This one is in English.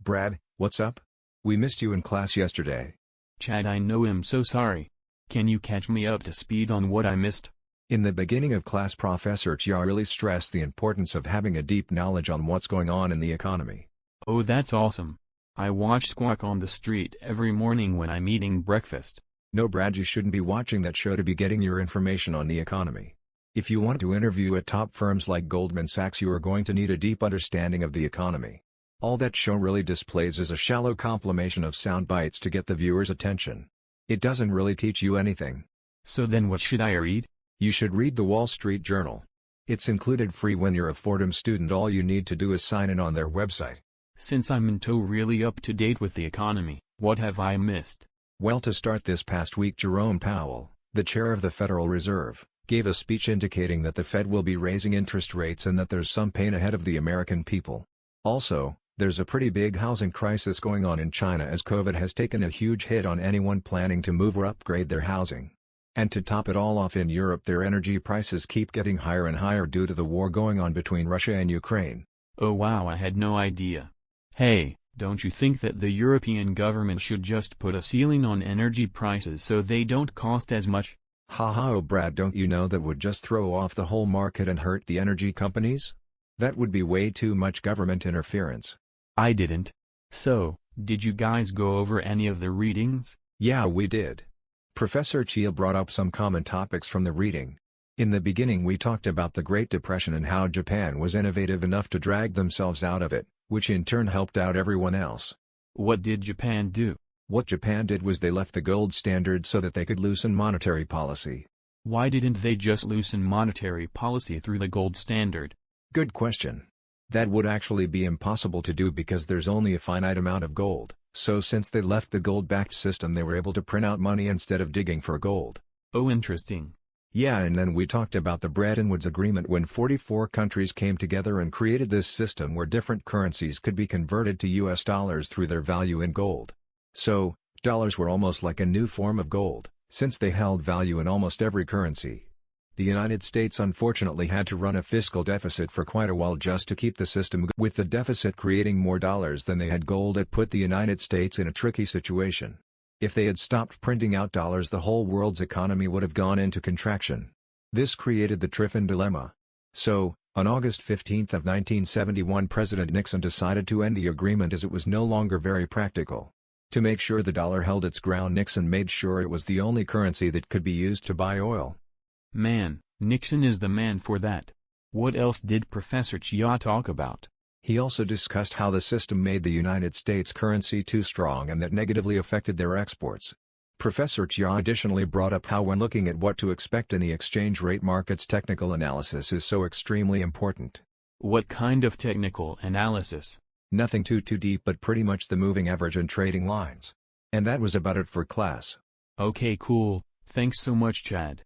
Brad, what's up? We missed you in class yesterday. Chad, I know, I'm so sorry. Can you catch me up to speed on what I missed? In the beginning of class, Professor Chia really stressed the importance of having a deep knowledge on what's going on in the economy. Oh, that's awesome. I watch Squawk on the Street every morning when I'm eating breakfast. No, Brad, you shouldn't be watching that show to be getting your information on the economy. If you want to interview at top firms like Goldman Sachs, you are going to need a deep understanding of the economy. All that show really displays is a shallow compilation of sound bites to get the viewer's attention. It doesn't really teach you anything. So then what should I read? You should read the Wall Street Journal. It's included free when you're a Fordham student. All you need to do is sign in on their website. Since I'm into really up to date with the economy, what have I missed? Well, to start, this past week Jerome Powell, the chair of the Federal Reserve, gave a speech indicating that the Fed will be raising interest rates and that there's some pain ahead of the American people. Also, there's a pretty big housing crisis going on in China as COVID has taken a huge hit on anyone planning to move or upgrade their housing. And to top it all off, in Europe their energy prices keep getting higher and higher due to the war going on between Russia and Ukraine. Oh wow, I had no idea. Hey, don't you think that the European government should just put a ceiling on energy prices so they don't cost as much? Haha, oh Brad, don't you know that would just throw off the whole market and hurt the energy companies? That would be way too much government interference. I didn't. So, did you guys go over any of the readings? Yeah, we did. Professor Chia brought up some common topics from the reading. In the beginning we talked about the Great Depression and how Japan was innovative enough to drag themselves out of it, which in turn helped out everyone else. What did Japan do? What Japan did was they left the gold standard so that they could loosen monetary policy. Why didn't they just loosen monetary policy through the gold standard? Good question. That would actually be impossible to do because there's only a finite amount of gold, so since they left the gold-backed system they were able to print out money instead of digging for gold. Oh, interesting. Yeah, and then we talked about the Bretton Woods Agreement when 44 countries came together and created this system where different currencies could be converted to US dollars through their value in gold. So, dollars were almost like a new form of gold, since they held value in almost every currency. The United States unfortunately had to run a fiscal deficit for quite a while just to keep the system going. With the deficit creating more dollars than they had gold, it put the United States in a tricky situation. If they had stopped printing out dollars, the whole world's economy would have gone into contraction. This created the Triffin dilemma. So, on August 15 of 1971, President Nixon decided to end the agreement as it was no longer very practical. To make sure the dollar held its ground, Nixon made sure it was the only currency that could be used to buy oil. Man, Nixon is the man for that. What else did Professor Chia talk about? He also discussed how the system made the United States currency too strong and that negatively affected their exports. Professor Chia additionally brought up how when looking at what to expect in the exchange rate markets, technical analysis is so extremely important. What kind of technical analysis? Nothing too deep, but pretty much the moving average and trading lines. And that was about it for class. Okay, cool. Thanks so much, Chad.